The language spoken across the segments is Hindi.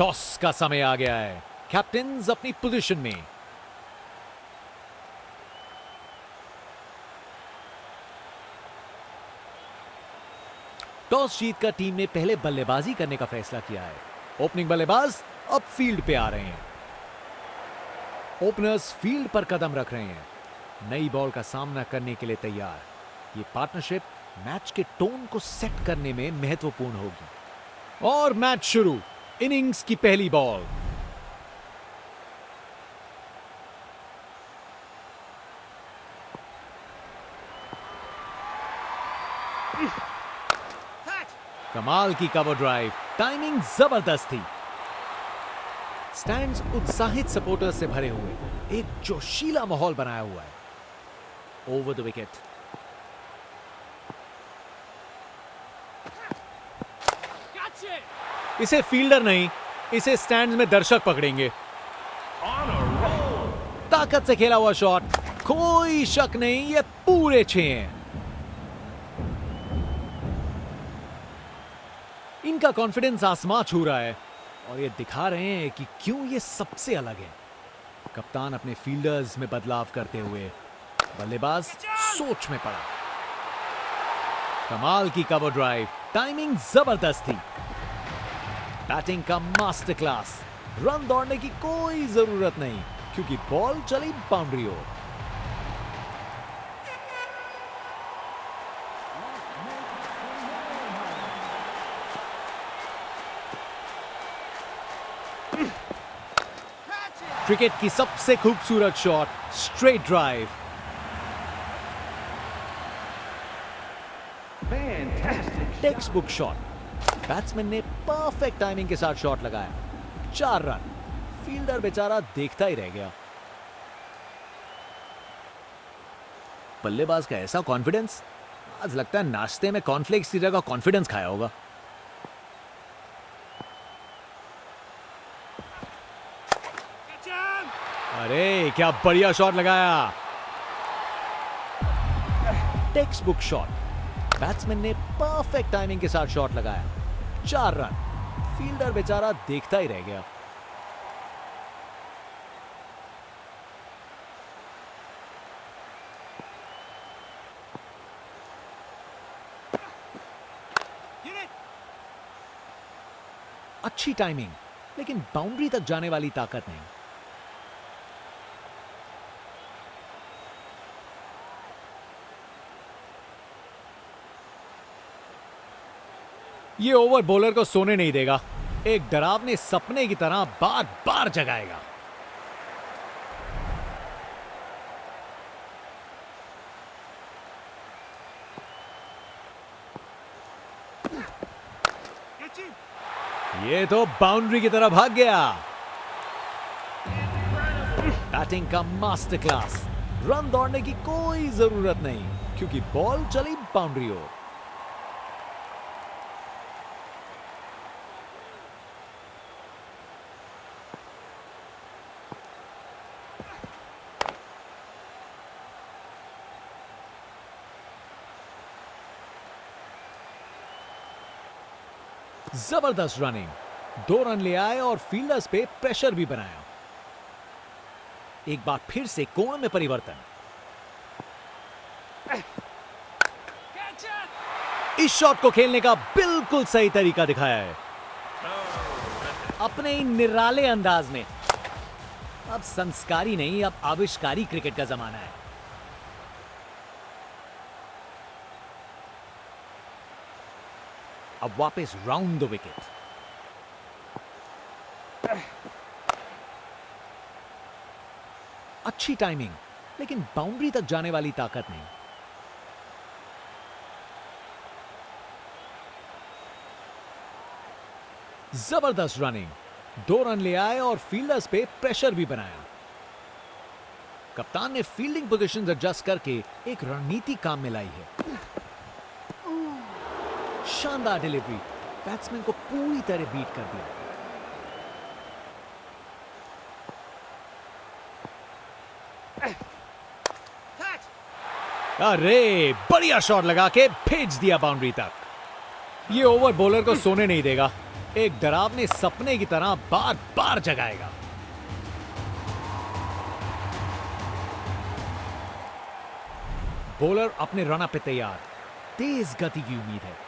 टॉस का समय आ गया है। कैप्टन्स अपनी पोजीशन में। टॉस जीतकर टीम ने पहले बल्लेबाजी करने का फैसला किया है। ओपनिंग बल्लेबाज अब फील्ड पे आ रहे हैं। ओपनर्स फील्ड पर कदम रख रहे हैं, नई बॉल का सामना करने के लिए तैयार। ये पार्टनरशिप मैच के टोन को सेट करने में महत्वपूर्ण होगी। और मैच शुरू। इनिंग्स की पहली बॉल। कमाल की कवर ड्राइव, टाइमिंग जबरदस्त थी। स्टैंड्स उत्साहित सपोर्टर्स से भरे हुए, एक जोशीला माहौल बनाया हुआ है। Over the wicket. इसे फील्डर नहीं, इसे स्टैंड्स में दर्शक पकड़ेंगे। ताकत से खेला हुआ शॉट, कोई शक नहीं, ये पूरे 6 हैं। इनका कॉन्फिडेंस आसमां छू रहा है और ये दिखा रहे हैं कि क्यों ये सबसे अलग है। कप्तान अपने फील्डर्स में बदलाव करते हुए, बल्लेबाज सोच में पड़ा। कमाल की कवर ड्राइव, टाइमिंग जबरदस्त थी। बैटिंग का मास्टर क्लास। रन दौड़ने की कोई जरूरत नहीं क्योंकि बॉल चली बाउंड्री ओर। क्रिकेट की सबसे खूबसूरत shot, straight drive. Text book shot. Batsman ने परफेक्ट टाइमिंग के साथ शॉट लगाया। 4 रन। फील्डर बेचारा देखता ही रह गया। बल्लेबाज का ऐसा कॉन्फिडेंस, आज लगता है नाश्ते में कॉर्नफ्लेक्स की जगह कॉन्फिडेंस खाया होगा। अरे क्या बढ़िया शॉट लगाया। Text book shot. बैट्समैन ने परफेक्ट टाइमिंग के साथ शॉट लगाया। 4 रन। फील्डर बेचारा देखता ही रह गया। अच्छी टाइमिंग, लेकिन बाउंड्री तक जाने वाली ताकत नहीं। ये ओवर बॉलर को सोने नहीं देगा, एक डरावने सपने की तरह बार बार जगाएगा। ये तो बाउंड्री की तरह भाग गया। बैटिंग का मास्टर क्लास। रन दौड़ने की कोई जरूरत नहीं क्योंकि बॉल चली बाउंड्री ओर। जबरदस्त रनिंग। 2 रन ले आए और फील्डर्स पे प्रेशर भी बनाया। एक बार फिर से कोण में परिवर्तन। इस शॉट को खेलने का बिल्कुल सही तरीका दिखाया है, अपने ही निराले अंदाज में। अब संस्कारी नहीं, अब आविष्कारी क्रिकेट का जमाना है। अब वापस राउंड द विकेट। अच्छी टाइमिंग, लेकिन बाउंड्री तक जाने वाली ताकत नहीं। जबरदस्त रनिंग। 2 रन ले आए और फील्डर्स पे प्रेशर भी बनाया। कप्तान ने फील्डिंग पोजीशंस एडजस्ट करके एक रणनीति काम में लाई है। शानदार डिलीवरी, बैट्समैन को पूरी तरह बीट कर दिया। अरे बढ़िया शॉट लगा के भेज दिया बाउंड्री तक। ये ओवर बॉलर को सोने नहीं देगा, एक डरावने सपने की तरह बार बार जगाएगा। बॉलर अपने रन पे तैयार, तेज गति की उम्मीद है।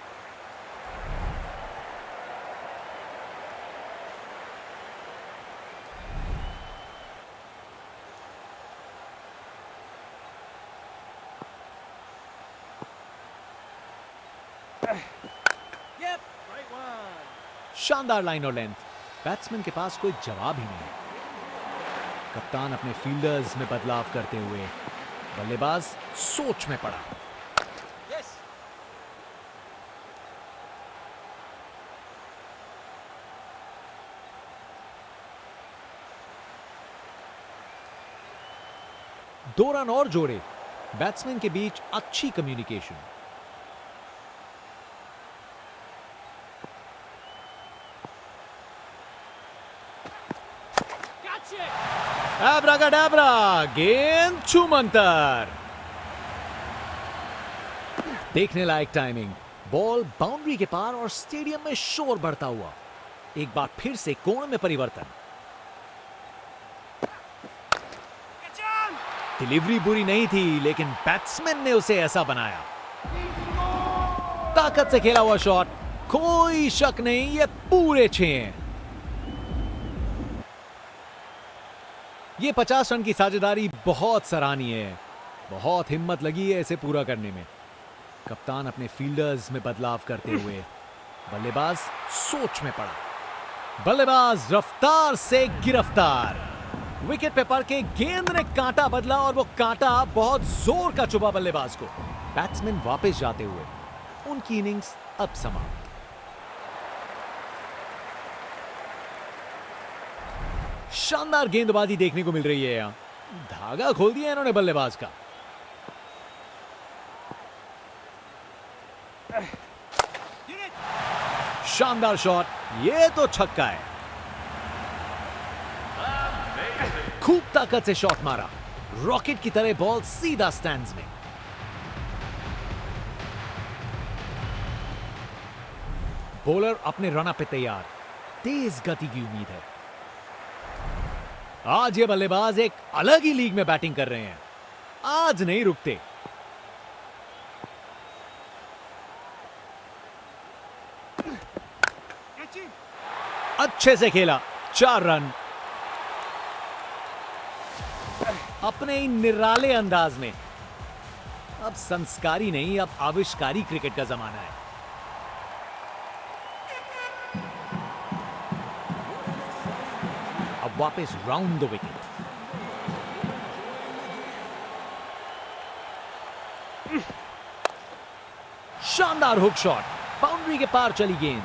शानदार लाइन और लेंथ, बैट्समैन के पास कोई जवाब ही नहीं। कप्तान अपने फील्डर्स में बदलाव करते हुए बल्लेबाज सोच में पड़ा। दो रन और जोड़े, बैट्समैन के बीच अच्छी कम्युनिकेशन। एब्राकाडाब्रा, गेंद छूमंतर। देखने लायक टाइमिंग, बॉल बाउंड्री के पार और स्टेडियम में शोर बढ़ता हुआ। एक बार फिर से कोण में परिवर्तन। डिलीवरी बुरी नहीं थी, लेकिन बैट्समैन ने उसे ऐसा बनाया। ताकत से खेला हुआ शॉट, कोई शक नहीं, ये पूरे 6 हैं। ये 50 रन की साझेदारी बहुत सराहनीय है। बहुत हिम्मत लगी है इसे पूरा करने में। कप्तान अपने फील्डर्स में बदलाव करते हुए बल्लेबाज सोच में पड़ा। बल्लेबाज रफ्तार से गिरफ्तार। विकेट पे पड़ के गेंद ने कांटा बदला और वो कांटा बहुत जोर का चुभा बल्लेबाज को। बैट्समैन वापस जाते हुए, उनकी इनिंग्स अब समाप्त। शानदार गेंदबाजी देखने को मिल रही है यहां। धागा खोल दिया इन्होंने बल्लेबाज का। शानदार शॉट, ये तो छक्का है। खूब ताकत से शॉट मारा, रॉकेट की तरह बॉल सीधा स्टैंड्स में। बॉलर अपने रन पे तैयार, तेज गति की उम्मीद है। आज ये बल्लेबाज एक अलग ही लीग में बैटिंग कर रहे हैं। आज नहीं रुकते। अच्छे से खेला, 4 रन। अपने ही निराले अंदाज में। अब संस्कारी नहीं, अब आविष्कारी क्रिकेट का जमाना है। अब वापस राउंड द विकेट। शानदार हुक शॉट, बाउंड्री के पार चली गेंद।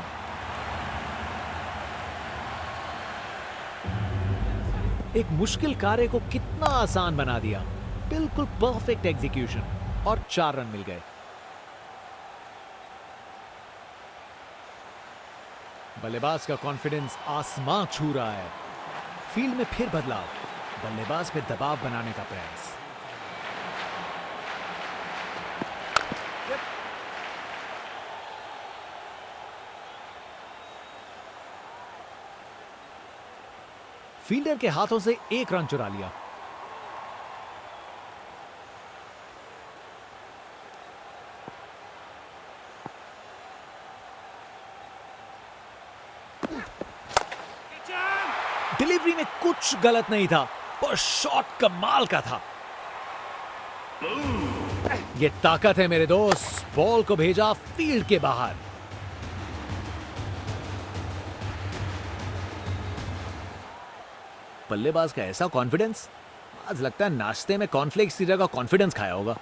एक मुश्किल कार्य को कितना आसान बना दिया। बिल्कुल परफेक्ट एग्जीक्यूशन और 4 रन मिल गए। बल्लेबाज का कॉन्फिडेंस आसमां छू रहा है। फील्ड में फिर बदलाव, बल्लेबाज पे दबाव बनाने का प्रयास। फील्डर के हाथों से 1 रन चुरा लिया। डिलीवरी में कुछ गलत नहीं था, पर शॉट कमाल का था। ये ताकत है मेरे दोस्त। बॉल को भेजा फील्ड के बाहर। बल्लेबाज का ऐसा कॉन्फिडेंस, आज लगता है नाश्ते में कॉर्नफ्लेक्स की जगह कॉन्फिडेंस खाया होगा।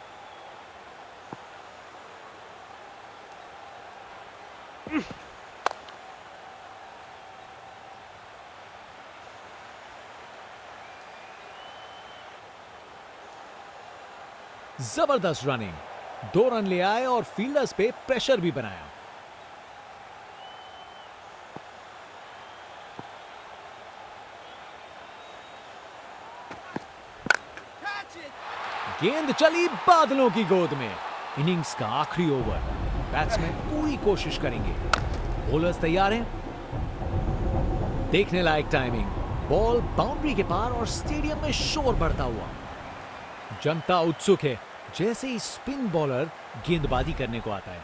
जबरदस्त रनिंग, 2 रन ले आए और फील्डर्स पे प्रेशर भी बनाया। गेंद चली बादलों की गोद में। इनिंग्स का आखिरी ओवर। बैट्समैन पूरी कोशिश करेंगे। बॉलर्स तैयार हैं। देखने लायक टाइमिंग, बॉल बाउंड्री के पार और स्टेडियम में शोर बढ़ता हुआ। जनता उत्सुक है जैसे ही स्पिन बॉलर गेंदबाजी करने को आता है।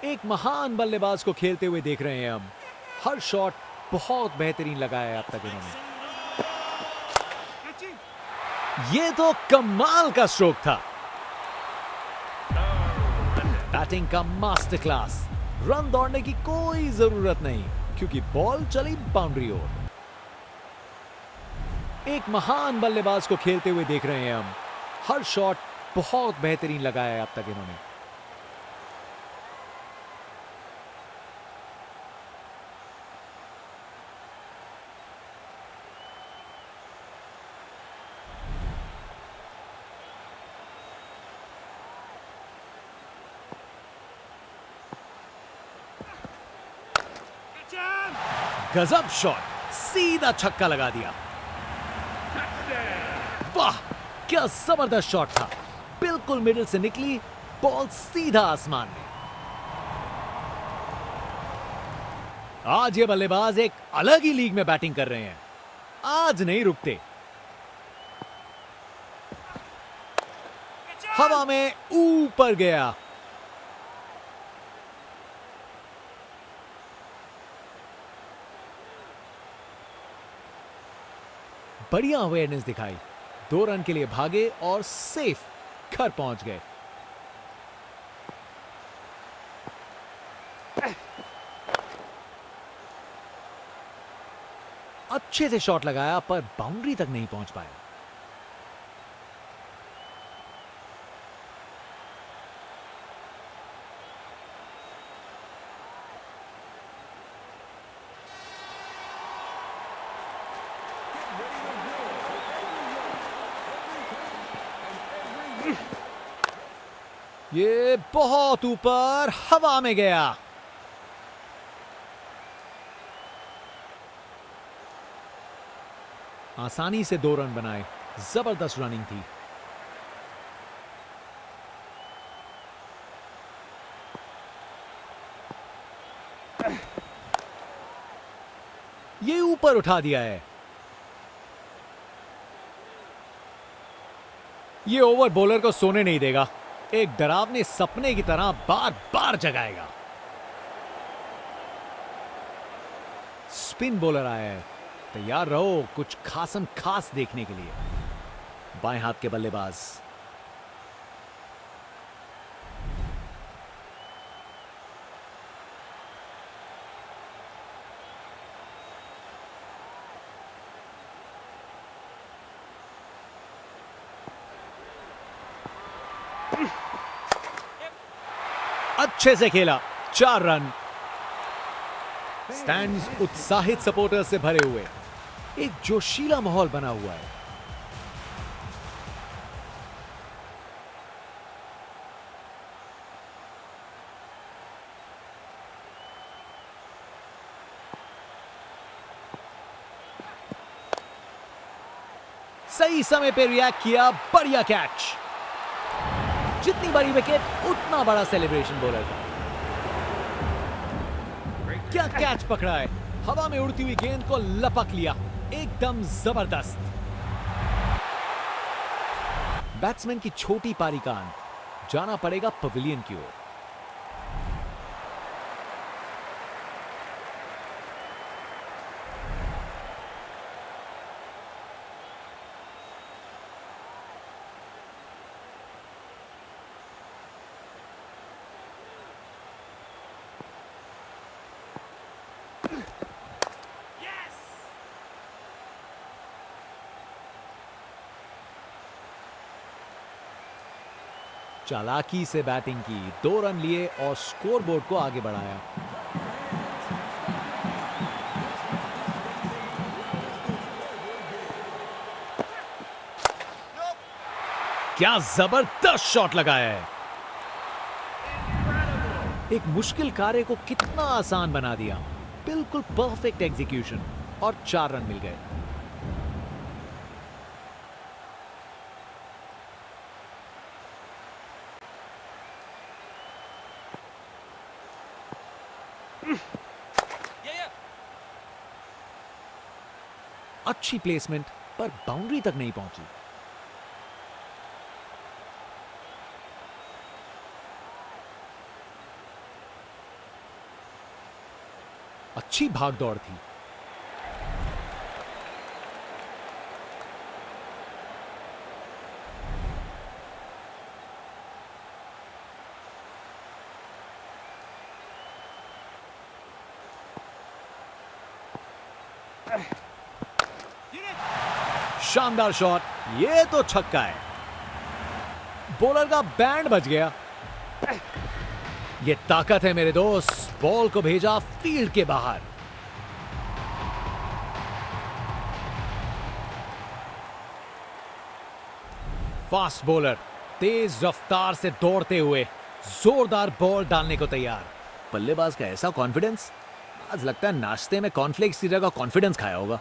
एक महान बल्लेबाज को खेलते हुए देख रहे हैं हम। हर शॉट बहुत बेहतरीन लगाया है अब तक इन्होंने। ये तो कमाल का स्ट्रोक था। बैटिंग का मास्टर क्लास। रन दौड़ने की कोई जरूरत नहीं क्योंकि बॉल चली बाउंड्री ओर। एक महान बल्लेबाज को खेलते हुए देख रहे हैं हम। हर शॉट बहुत बेहतरीन लगाया है अब तक इन्होंने। गजब शॉट, सीधा छक्का लगा दिया। वाह क्या जबरदस्त शॉट था। बिल्कुल मिडिल से निकली बॉल सीधा आसमान में। आज ये बल्लेबाज एक अलग ही लीग में बैटिंग कर रहे हैं। आज नहीं रुकते। हवा में ऊपर गया। बढ़िया अवेयरनेस दिखाई। 2 रन के लिए भागे और सेफ घर पहुंच गए। अच्छे से शॉट लगाया पर बाउंड्री तक नहीं पहुंच पाया। ये बहुत ऊपर हवा में गया। आसानी से 2 रन बनाए। जबरदस्त रनिंग थी। ये ऊपर उठा दिया है। ये ओवर बॉलर को सोने नहीं देगा। एक डरावने सपने की तरह बार बार जगाएगा। स्पिन बॉलर आया है। तैयार रहो कुछ खासम खास देखने के लिए। बाएं हाथ के बल्लेबाज। अच्छे से खेला। 4 रन। स्टैंड्स उत्साहित सपोर्टर्स से भरे हुए। एक जोशीला माहौल बना हुआ है। सही समय पे रिएक्ट किया। बढ़िया कैच। जितनी बड़ी विकेट उतना बड़ा सेलिब्रेशन बॉलर का। क्या कैच पकड़ा है। हवा में उड़ती हुई गेंद को लपक लिया। एकदम जबरदस्त। बैट्समैन की छोटी पारी का अंत। जाना पड़ेगा पवेलियन की ओर। चालाकी से बैटिंग की। 2 रन लिए और स्कोरबोर्ड को आगे बढ़ाया। क्या जबरदस्त शॉट लगाया है। एक मुश्किल कार्य को कितना आसान बना दिया। बिल्कुल परफेक्ट एग्जीक्यूशन और 4 रन मिल गए। अच्छी प्लेसमेंट, पर बाउंड्री तक नहीं पहुंची। अच्छी भागदौड़ थी। शानदार शॉट, ये तो छक्का है। बॉलर का बैंड बज गया। ये ताकत है मेरे दोस्त, बॉल को भेजा फील्ड के बाहर। फास्ट बॉलर तेज रफ्तार से दौड़ते हुए जोरदार बॉल डालने को तैयार। बल्लेबाज का ऐसा कॉन्फिडेंस, आज लगता है नाश्ते में कॉर्नफ्लेक्स की जगह कॉन्फिडेंस खाया होगा।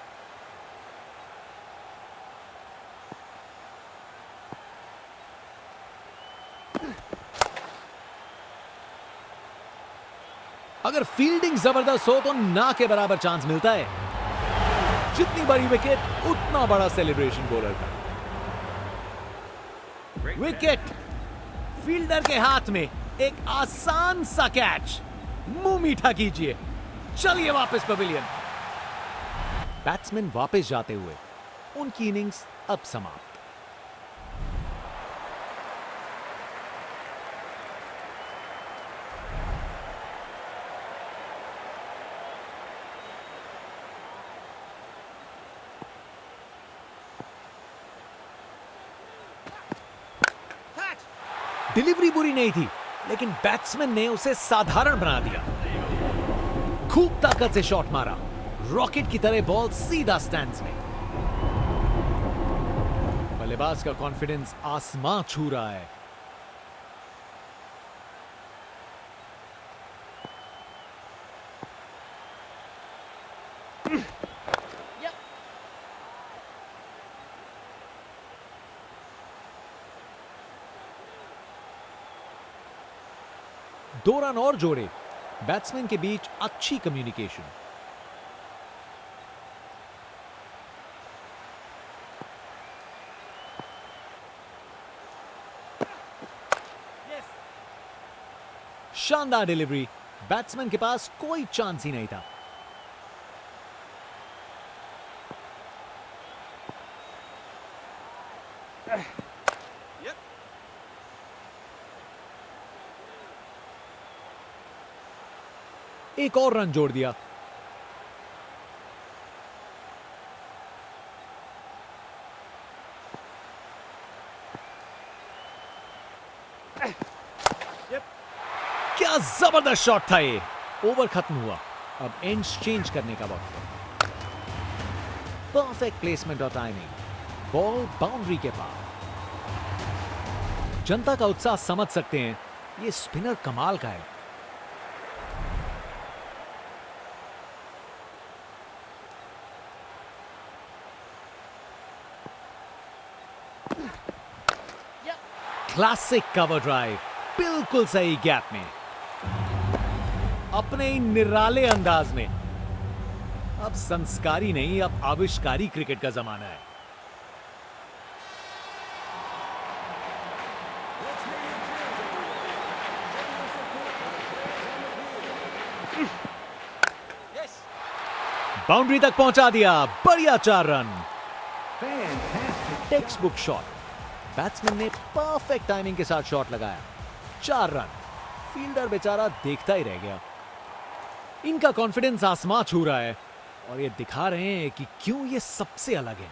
अगर फील्डिंग जबरदस्त हो तो ना के बराबर चांस मिलता है। जितनी बड़ी विकेट उतना बड़ा सेलिब्रेशन बॉलर का। विकेट, फील्डर के हाथ में एक आसान सा कैच। मुंह मीठा कीजिए, चलिए वापस पवेलियन। बैट्समैन वापस जाते हुए उनकी इनिंग्स अब समाप्त। डिलीवरी बुरी नहीं थी, लेकिन बैट्समैन ने उसे साधारण बना दिया। खूब ताकत से शॉट मारा, रॉकेट की तरह बॉल सीधा स्टैंड्स में। बल्लेबाज का कॉन्फिडेंस आसमां छू रहा है। दो रन और जोड़े। बैट्समैन के बीच अच्छी कम्युनिकेशन। शानदार डिलीवरी, बैट्समैन के पास कोई चांस ही नहीं था। एक और रन जोड़ दिया। क्या जबरदस्त शॉट था ये। ओवर खत्म हुआ, अब एंड्स चेंज करने का वक्त। परफेक्ट प्लेसमेंट और टाइमिंग, बॉल बाउंड्री के पार। जनता का उत्साह समझ सकते हैं, ये स्पिनर कमाल का है। क्लासिक कवर ड्राइव, बिल्कुल सही गैप में, अपने ही निराले अंदाज में। अब संस्कारी नहीं, अब आविष्कारी क्रिकेट का जमाना है। बाउंड्री तक पहुंचा दिया, बढ़िया 4 run. Text book shot, batsman ने परफेक्ट टाइमिंग के साथ शॉट लगाया। 4 रन। फील्डर बेचारा देखता ही रह गया। इनका कॉन्फिडेंस आसमां छू रहा है और ये दिखा रहे हैं कि क्यों ये सबसे अलग है।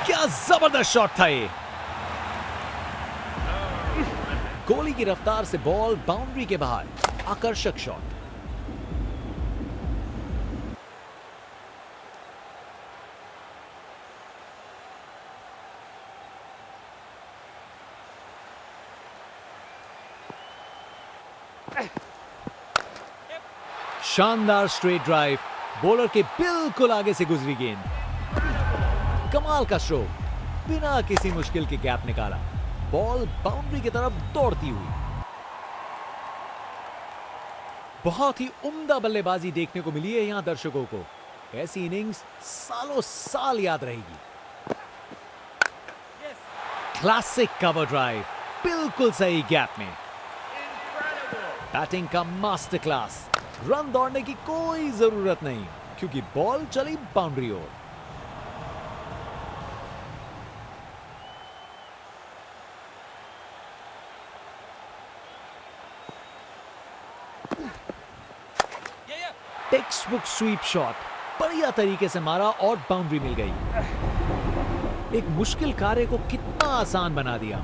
क्या जबरदस्त शॉट था ये। गोली की रफ्तार से बॉल बाउंड्री के बाहर, आकर्षक शॉट। शानदार स्ट्रेट ड्राइव, बॉलर के बिल्कुल आगे से गुजरी गेंद। कमाल का स्ट्रोक, बिना किसी मुश्किल के गैप निकाला, बॉल बाउंड्री की तरफ दौड़ती हुई। बहुत ही उम्दा बल्लेबाजी देखने को मिली है यहां दर्शकों को। ऐसी इनिंग्स सालों साल याद रहेगी। क्लासिक कवर ड्राइव, बिल्कुल सही गैप में। बैटिंग का मास्टर क्लास। रन दौड़ने की कोई जरूरत नहीं क्योंकि बॉल चली बाउंड्री ओर। टेक्स्ट बुक स्वीप शॉट, बढ़िया तरीके से मारा और बाउंड्री मिल गई। एक मुश्किल कार्य को कितना आसान बना दिया।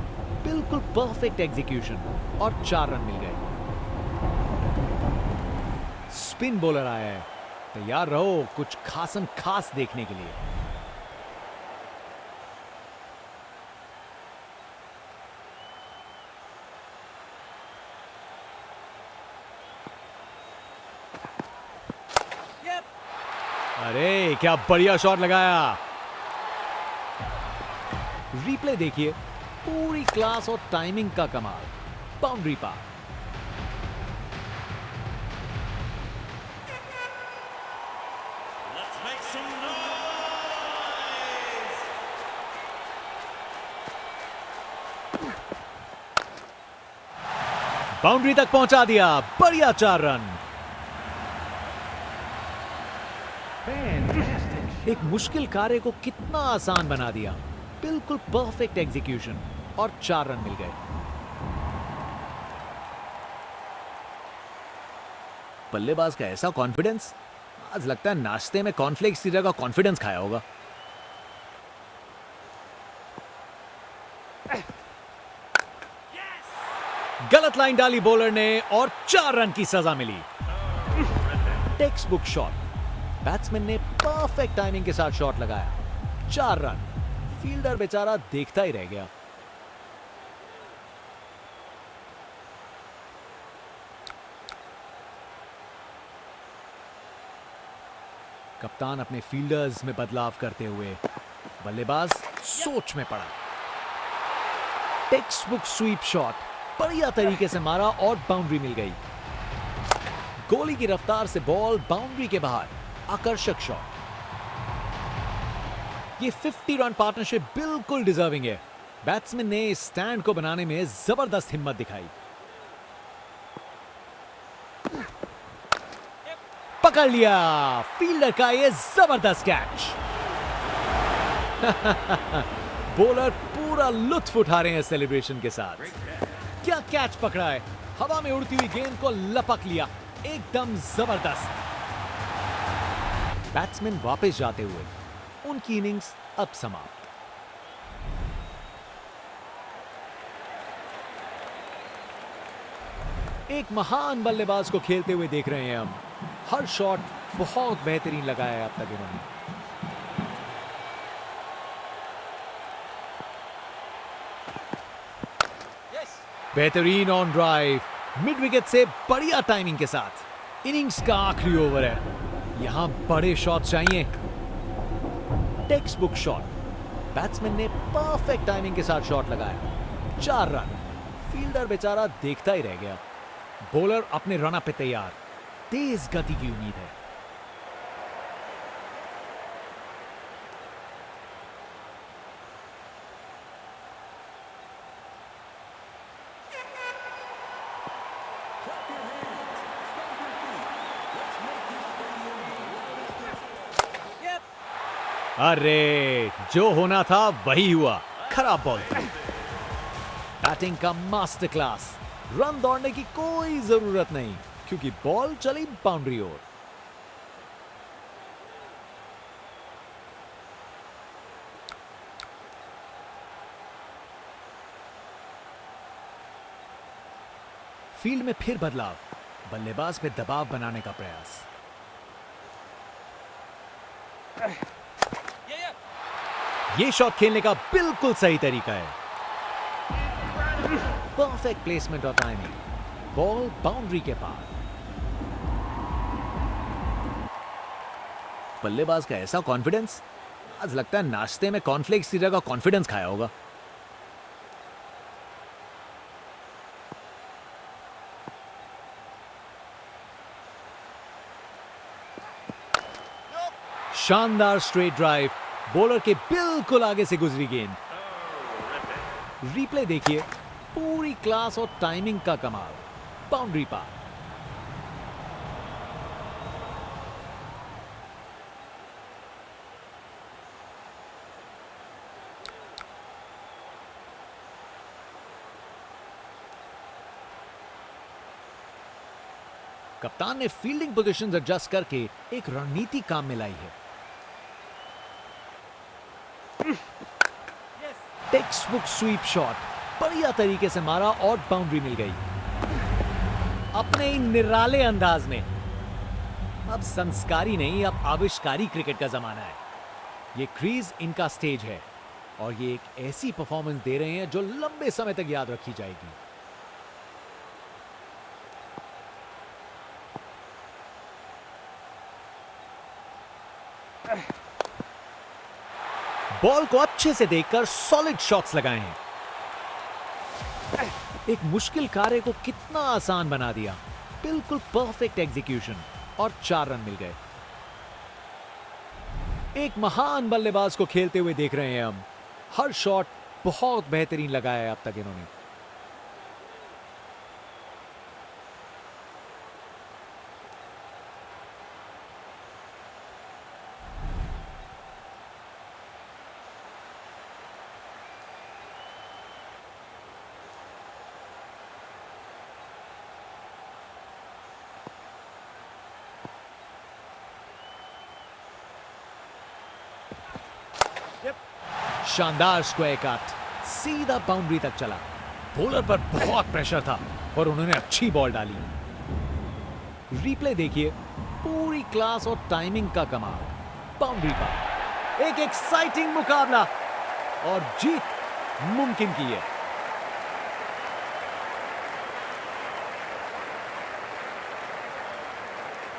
बिल्कुल परफेक्ट एग्जीक्यूशन और 4 रन मिल गए। स्पिन बॉलर आया है, तैयार रहो कुछ खासम खास देखने के लिए। अरे क्या बढ़िया शॉट लगाया। रिप्ले देखिए, पूरी क्लास और टाइमिंग का कमाल। बाउंड्री पार। बाउंड्री तक पहुंचा दिया, बढ़िया 4 रन। एक मुश्किल कार्य को कितना आसान बना दिया। बिल्कुल परफेक्ट एग्जीक्यूशन और 4 रन मिल गए। बल्लेबाज का ऐसा कॉन्फिडेंस, आज लगता है नाश्ते में कॉर्नफ्लेक्स की जगह कॉन्फिडेंस खाया होगा। गलत लाइन डाली बॉलर ने और 4 रन की सजा मिली। Textbook shot. बैट्समैन ने परफेक्ट टाइमिंग के साथ शॉट लगाया। 4 रन। फील्डर बेचारा देखता ही रह गया। कप्तान अपने फील्डर्स में बदलाव करते हुए बल्लेबाज सोच में पड़ा। टेक्स्ट बुक स्वीप शॉट, बढ़िया तरीके से मारा और बाउंड्री मिल गई। गोली की रफ्तार से बॉल बाउंड्री के बाहर, आकर्षक शॉट। ये 50 रन पार्टनरशिप बिल्कुल डिजर्विंग है। बैट्समैन ने इस स्टैंड को बनाने में जबरदस्त हिम्मत दिखाई। पकड़ लिया फील्डर का ये जबरदस्त कैच। बॉलर पूरा लुत्फ उठा रहे हैं सेलिब्रेशन के साथ। क्या कैच पकड़ा है, हवा में उड़ती हुई गेंद को लपक लिया, एकदम जबरदस्त। बैट्समैन वापस जाते हुए उनकी इनिंग्स अब समाप्त। एक महान बल्लेबाज को खेलते हुए देख रहे हैं हम। हर शॉट बहुत बेहतरीन लगाया है अब तक इन्होंने। बेहतरीन ऑन ड्राइव, मिड विकेट से बढ़िया टाइमिंग के साथ। इनिंग्स का आखिरी ओवर है, यहां बड़े शॉट चाहिए। Text book shot. बैट्समैन ने परफेक्ट टाइमिंग के साथ शॉट लगाया। 4 रन। फील्डर बेचारा देखता ही रह गया। बॉलर अपने रन पे तैयार, तेज गति की उम्मीद है। अरे जो होना था वही हुआ, खराब बॉल। बैटिंग का मास्टर क्लास। रन दौड़ने की कोई जरूरत नहीं क्योंकि बॉल चली बाउंड्री ओर। फील्ड में फिर बदलाव, बल्लेबाज पे दबाव बनाने का प्रयास। ये शॉट खेलने का बिल्कुल सही तरीका है। परफेक्ट प्लेसमेंट और टाइमिंग, बॉल बाउंड्री के पार। बल्लेबाज का ऐसा कॉन्फिडेंस, आज लगता है नाश्ते में कॉर्नफ्लेक्स की जगह कॉन्फिडेंस खाया होगा। शानदार स्ट्रेट ड्राइव, बॉलर के बिल्कुल आगे से गुजरी गेंद। रिप्ले देखिए, पूरी क्लास और टाइमिंग का कमाल, बाउंड्री पार। कप्तान ने फील्डिंग पोजीशंस एडजस्ट करके एक रणनीति काम में लाई है। टेक्स्ट बुक स्वीप शॉट, बढ़िया तरीके से मारा और बाउंड्री मिल गई अपने ही निराले अंदाज में। अब संस्कारी नहीं, अब आविष्कारी क्रिकेट का जमाना है। ये क्रीज इनका स्टेज है और ये एक ऐसी परफॉर्मेंस दे रहे हैं जो लंबे समय तक याद रखी जाएगी। बॉल को अच्छे से देखकर सॉलिड शॉट्स लगाए हैं। एक मुश्किल कार्य को कितना आसान बना दिया। बिल्कुल परफेक्ट एग्जीक्यूशन और 4 रन मिल गए। एक महान बल्लेबाज को खेलते हुए देख रहे हैं हम। हर शॉट बहुत बेहतरीन लगाया है अब तक इन्होंने। शानदार स्क्वायर कट, सीधा बाउंड्री तक चला। बॉलर पर बहुत प्रेशर था और उन्होंने अच्छी बॉल डाली। रिप्ले देखिए, पूरी क्लास और टाइमिंग का कमाल, बाउंड्री पर। एक एक्साइटिंग मुकाबला और जीत मुमकिन की है।